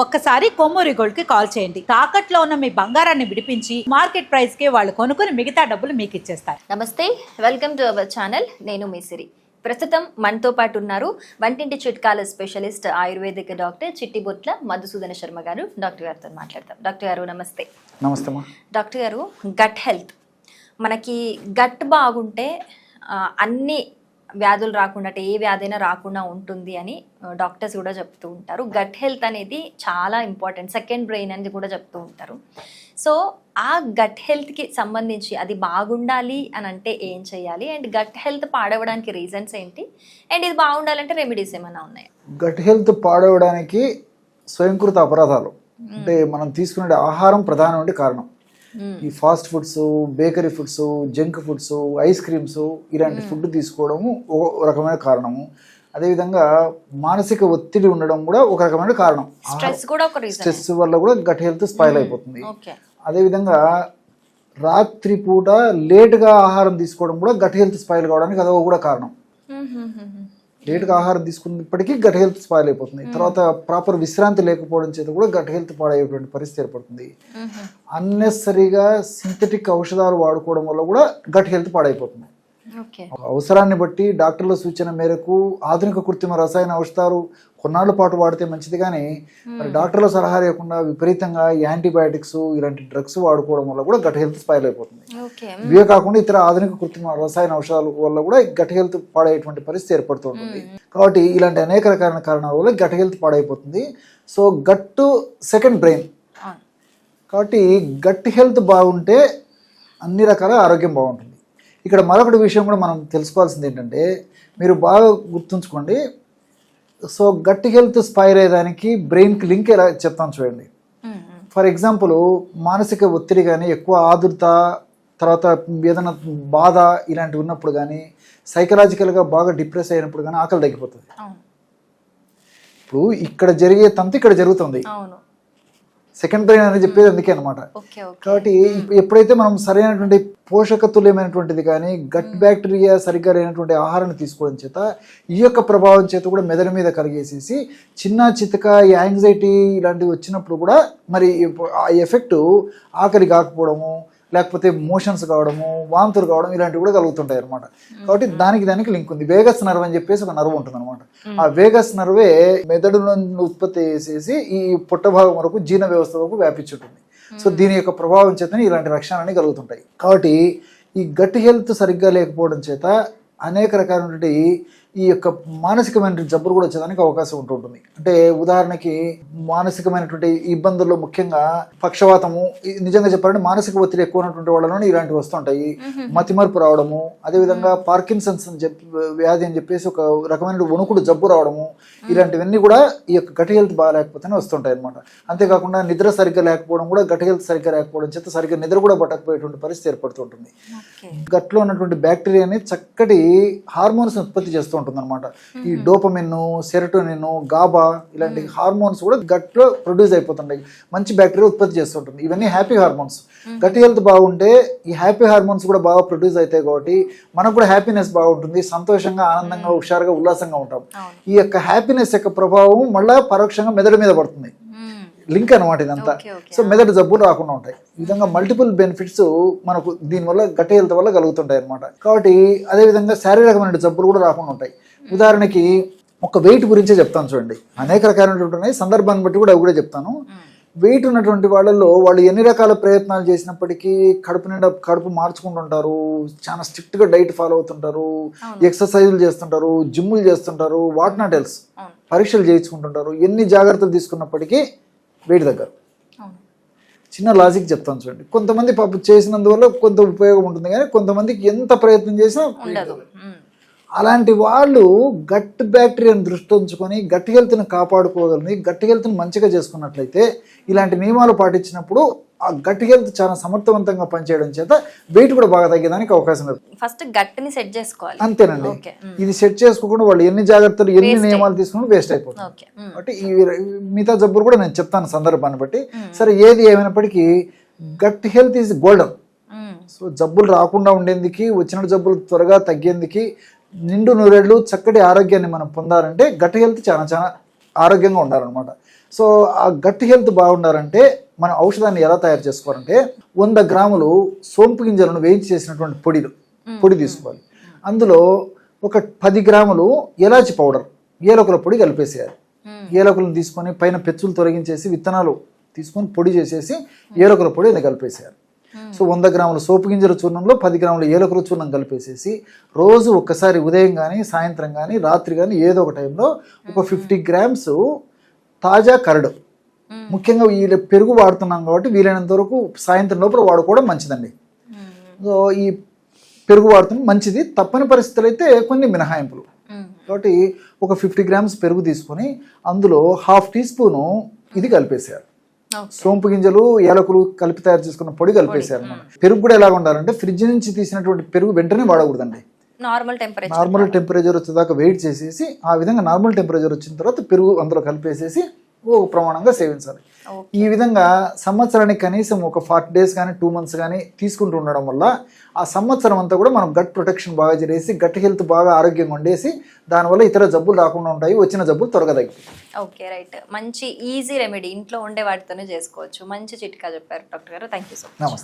ఒక్కసారి కొమ్మూరి గోల్డ్ కి కాల్ చేయండి. తాకట్లో ఉన్న మీ బంగారాన్ని విడిపించి మార్కెట్ ప్రైస్ కి వాళ్ళు కొనుక్కుని మిగతా డబ్బులు మీకు ఇచ్చేస్తారు. నమస్తే, వెల్కమ్ టు అవర్ ఛానల్. నేను మీ సిరి. ప్రస్తుతం మనతో పాటు ఉన్నారు వంటింటి చిట్కాల specialist ayurvedic doctor Chittibotla Madhusudana Sharma గారు. డాక్టర్ గారితో మాట్లాడతాం. డాక్టర్ గారు నమస్తే. నమస్తే. డాక్టర్ గారు, గట్ హెల్త్, మనకి గట్ బాగుంటే అన్ని వ్యాధులు రాకుండా, అంటే ఏ వ్యాధి అయినా రాకుండా ఉంటుంది అని డాక్టర్స్ కూడా చెప్తూ ఉంటారు. గట్ హెల్త్ అనేది చాలా ఇంపార్టెంట్, సెకండ్ బ్రెయిన్ అనేది కూడా చెప్తూ ఉంటారు. సో ఆ గట్ హెల్త్కి సంబంధించి అది బాగుండాలి అని అంటే ఏం చేయాలి, అండ్ గట్ హెల్త్ పాడవడానికి రీజన్స్ ఏంటి, అండ్ ఇది బాగుండాలంటే రెమెడీస్ ఏమైనా ఉన్నాయా? గట్ హెల్త్ పాడవడానికి స్వయంకృత అపరాధాలు అంటే మనం తీసుకునే ఆహారం ప్రధానమైన కారణం. ఈ fast foods, bakery foods, junk foods, ice creams ఇలాంటి ఫుడ్ తీసుకోవడము ఒక రకమైన కారణము. అదేవిధంగా మానసిక ఒత్తిడి ఉండడం కూడా ఒక రకమైన కారణం. స్ట్రెస్ వల్ల కూడా గట్ హెల్త్ స్పాయిల్ అయిపోతుంది. అదేవిధంగా రాత్రిపూట లేట్గా ఆహారం తీసుకోవడం కూడా గట్ హెల్త్ స్పాయిల్ కావడానికి అదొక కూడా కారణం. లేట్గా ఆహారం తీసుకున్నప్పటికీ గట్ హెల్త్ స్పాయిల్ అయిపోతుంది. తర్వాత ప్రాపర్ విశ్రాంతి లేకపోవడం చేత కూడా గట్ హెల్త్ పాడయ్యేటువంటి పరిస్థితి ఏర్పడుతుంది. అన్నెసరీగా సింథటిక్ ఔషధాలు వాడుకోవడం వల్ల కూడా గట్ హెల్త్ పాడైపోతుంది. అవసరాన్ని బట్టి డాక్టర్ల సూచన మేరకు ఆధునిక కృత్రిమ రసాయన ఔషధాలు కొన్నాళ్ళ పాటు వాడితే మంచిది, కానీ మరి డాక్టర్ల సలహా లేకుండా విపరీతంగా యాంటీబయాటిక్స్ ఇలాంటి డ్రగ్స్ వాడుకోవడం వల్ల కూడా గట్ హెల్త్ స్పాయిల్ అయిపోతుంది. ఇవే కాకుండా ఇతర ఆధునిక కృత్రిమ రసాయన ఔషధాల వల్ల కూడా గట్ హెల్త్ పాడయ్యేటువంటి పరిస్థితి ఏర్పడుతుంది. కాబట్టి ఇలాంటి అనేక రకాల కారణాల వల్ల గట్ హెల్త్ పాడైపోతుంది. So gut second brain. కాబట్టి గట్ హెల్త్ బాగుంటే అన్ని రకాల ఆరోగ్యం బాగుంటుంది. ఇక్కడ మరొకటి విషయం కూడా మనం తెలుసుకోవాల్సింది ఏంటంటే, మీరు బాగా గుర్తుంచుకోండి. సో గట్ హెల్త్ స్పైర్ అయ్యేదానికి బ్రెయిన్కి లింక్ ఎలా చెప్తాను చూడండి. ఫర్ ఎగ్జాంపుల్, మానసిక ఒత్తిడి కానీ, ఎక్కువ ఆదుర్త, తర్వాత ఏదైనా బాధ ఇలాంటివి ఉన్నప్పుడు కానీ, సైకలాజికల్గా బాగా డిప్రెస్ అయినప్పుడు కానీ ఆకలి తగ్గిపోతుంది. ఇప్పుడు ఇక్కడ జరిగే తంతు ఇక్కడ జరుగుతుంది. సెకండ్ బ్రెయిన్ అని చెప్పేది అందుకే అనమాట. కాబట్టి ఎప్పుడైతే మనం సరైనటువంటి పోషకతుల్యమైనటువంటిది కానీ, గట్ బ్యాక్టీరియా సరిగ్గా లేనటువంటి ఆహారాన్ని తీసుకోవడం చేత ఈ యొక్క ప్రభావం చేత కూడా మెదడు మీద కలిగేసేసి చిన్న చితక యాంగ్జైటీ ఇలాంటివి వచ్చినప్పుడు కూడా మరి ఆ ఎఫెక్ట్ ఆకలి కాకపోవడము, లేకపోతే మోషన్స్ కావడము, వాంతులు కావడం ఇలాంటివి కూడా కలుగుతుంటాయి అనమాట. కాబట్టి దానికి లింక్ ఉంది. వేగస్ నర్వ్ అని చెప్పేసి ఒక నర్వ్ ఉంటుంది అనమాట. ఆ వేగస్ నర్వే మెదడు ఉత్పత్తి చేసేసి ఈ పొట్ట భాగం వరకు జీర్ణ వ్యవస్థ వరకు వ్యాపించుంటుంది. సో దీని యొక్క ప్రభావం చేతనే ఇలాంటి లక్షణాలన్నీ కలుగుతుంటాయి. కాబట్టి ఈ గట్ హెల్త్ సరిగ్గా లేకపోవడం చేత అనేక రకాలైనటువంటి ఈ యొక్క మానసికమైనటువంటి జబ్బులు కూడా వచ్చేదానికి అవకాశం ఉంటుంటుంది. అంటే ఉదాహరణకి మానసికమైనటువంటి ఇబ్బందుల్లో ముఖ్యంగా పక్షవాతము, నిజంగా చెప్పాలంటే మానసిక ఒత్తిడి ఎక్కువ ఉన్నటువంటి వాళ్ళలోనే ఇలాంటివి వస్తుంటాయి. మతిమరుపు రావడము, అదేవిధంగా పార్కిన్సన్స్ వ్యాధి అని చెప్పేసి ఒక రకమైన వణుకుడు జబ్బు రావడము, ఇలాంటివన్నీ కూడా ఈ యొక్క గట్ హెల్త్ బాగా లేకపోతేనే వస్తుంటాయి అనమాట. అంతేకాకుండా నిద్ర సరిగ్గా లేకపోవడం కూడా గట్ హెల్త్ సరిగ్గా లేకపోవడం చేత సరిగ్గా నిద్ర కూడా పట్టకపోయేటువంటి పరిస్థితి ఏర్పడుతుంటుంది. గట్లో ఉన్నటువంటి బ్యాక్టీరియాని చక్కటి హార్మోన్స్ ఉత్పత్తి చేస్తూ ఉంటుంది అనమాట. ఈ డోపమిన్, సెరటోనిన్, గాబా ఇలాంటి హార్మోన్స్ కూడా గట్ లో ప్రొడ్యూస్ అయిపోతుంటాయి. మంచి బ్యాక్టీరియా ఉత్పత్తి చేస్తుంటుంది. ఇవన్నీ హ్యాపీ హార్మోన్స్. గట్ హెల్త్ బాగుంటే ఈ హ్యాపీ హార్మోన్స్ కూడా బాగా ప్రొడ్యూస్ అవుతాయి. కాబట్టి మనకు కూడా హ్యాపీనెస్ బాగుంటుంది. సంతోషంగా, ఆనందంగా, హుషారుగా, ఉల్లాసంగా ఉంటాం. ఈ యొక్క హ్యాపీనెస్ యొక్క ప్రభావం మళ్ళా పరోక్షంగా మెదడు మీద పడుతుంది. లింక్ అనమాట ఇదంతా. సో మెదడు జబ్బులు రాకుండా ఉంటాయి. ఈ విధంగా మల్టిపుల్ బెనిఫిట్స్ మనకు దీనివల్ల గట్ హెల్త్ వల్ల కలుగుతుంటాయి అనమాట. కాబట్టి అదేవిధంగా శారీరకమైన జబ్బులు కూడా రాకుండా ఉంటాయి. ఉదాహరణకి ఒక వెయిట్ గురించే చెప్తాను చూడండి. అనేక రకాలైనటువంటి ఉన్నాయి, సందర్భాన్ని బట్టి కూడా అవి కూడా చెప్తాను. వెయిట్ ఉన్నటువంటి వాళ్ళల్లో వాళ్ళు ఎన్ని రకాల ప్రయత్నాలు చేసినప్పటికీ కడుపు నిండా కడుపు మార్చుకుంటుంటారు, చాలా స్ట్రిక్ట్గా డైట్ ఫాలో అవుతుంటారు, ఎక్సర్సైజులు చేస్తుంటారు, జిమ్ములు చేస్తుంటారు, వాట్ నాట్ ఎల్స్, పరీక్షలు చేయించుకుంటుంటారు. ఎన్ని జాగ్రత్తలు తీసుకున్నప్పటికీ వెయిట్ దగ్గర. చిన్న లాజిక్ చెప్తాను చూడండి. కొంతమంది పాపం చేసినందువల్ల కొంత ఉపయోగం ఉంటుంది, కానీ కొంతమందికి ఎంత ప్రయత్నం చేసినా ఉండదు. అలాంటి వాళ్ళు గట్ బ్యాక్టీరియాని దృష్టి ఉంచుకొని గట్ హెల్త్ని కాపాడుకోగలని, గట్ హెల్త్ని మంచిగా చేసుకున్నట్లయితే, ఇలాంటి నియమాలు పాటించినప్పుడు ఆ గట్ హెల్త్ చాలా సమర్థవంతంగా పనిచేయడం చేత వెయిట్ కూడా బాగా తగ్గడానికి అవకాశం లేదు. ఫస్ట్ గట్ ని సెట్ చేసుకోవాలి. అంతేనండి. ఇది సెట్ చేసుకోకుండా వాళ్ళు ఎన్ని జాగ్రత్తలు, ఎన్ని నియమాలు తీసుకుని వేస్ట్ అయిపోతుంది. కాబట్టి ఈ మిగతా జబ్బులు కూడా నేను చెప్తాను సందర్భాన్ని బట్టి. సరే, ఏది ఏమైనప్పటికీ gut health is golden. So జబ్బులు రాకుండా ఉండేందుకు, వచ్చిన జబ్బులు త్వరగా తగ్గేందుకు, నిండు నూరేళ్లు చక్కటి ఆరోగ్యాన్ని మనం పొందాలంటే గట్ హెల్త్ చాలా చాలా ఆరోగ్యంగా ఉండాలన్నమాట. సో ఆ గట్ హెల్త్ బాగుండాలంటే మనం ఔషధాన్ని ఎలా తయారు చేసుకోవాలంటే 100 గ్రాములు సోంపు గింజలను వేయించి చేసినటువంటి పొడి తీసుకోవాలి. అందులో ఒక 10 గ్రాములు ఎలాచి పౌడర్, ఏలకుల పొడి కలిపేసేయాలి. ఏలకులను తీసుకొని పైన పెచ్చులు తొలగించేసి విత్తనాలు తీసుకొని పొడి చేసేసి ఏలకుల పొడి అది కలిపేసేయాలి. సో 100 గ్రాముల సోపు గింజల చూర్ణంలో 10 గ్రాముల ఏలకుల చూర్ణం కలిపేసేసి రోజు ఒక్కసారి ఉదయం కానీ సాయంత్రం కానీ రాత్రి కానీ ఏదో ఒక టైంలో ఒక 50 గ్రామ్స్ తాజా కరడు, ముఖ్యంగా ఈ పెరుగు వాడుతున్నాం కాబట్టి వీలైనంత వరకు సాయంత్రం లోపల వాడుకోవడం మంచిదండి. సో ఈ పెరుగు వాడుతున్న మంచిది, తప్పని పరిస్థితులు అయితే కొన్ని మినహాయింపులు. కాబట్టి ఒక 50 గ్రామ్స్ పెరుగు తీసుకొని అందులో 1/2 టీ స్పూను ఇది కలిపేసేయాలి. సోంపు గింజలు ఏలకులు కలిపి తయారు చేసుకున్న పొడి కలిపేసారు. పెరుగు కూడా ఎలా ఉండాలంటే ఫ్రిడ్జ్ నుంచి తీసినటువంటి పెరుగు వెంటనే వాడకూడదండి. నార్మల్ టెంపరేచర్ వచ్చేదాకా వెయిట్ చేసేసి ఆ విధంగా నార్మల్ టెంపరేచర్ వచ్చిన తర్వాత పెరుగు అందులో కలిపేసేసి ఓ ప్రమాణంగా సేవించాలి. ఈ విధంగా సంవత్సరానికి కనీసం ఒక 40 డేస్ కానీ 2 మంత్స్ కానీ తీసుకుంటూ ఉండడం వల్ల ఆ సంవత్సరం అంతా కూడా మనం గట్ ప్రొటెక్షన్ బాగా చేసి గట్ హెల్త్ బాగా ఆరోగ్యంగా ఉండేసి దానివల్ల ఇతర జబ్బులు రాకుండా ఉంటాయి, వచ్చిన జబ్బులు త్వరగా తగ్గిపోతాయి. Okay, right. మంచి ఈజీ రెమెడీ ఇంట్లో ఉండే వాటితోనే చేసుకోవచ్చు. మంచి చిట్కా చెప్పారు డాక్టర్ గారు. Thank you so much. నమస్తే.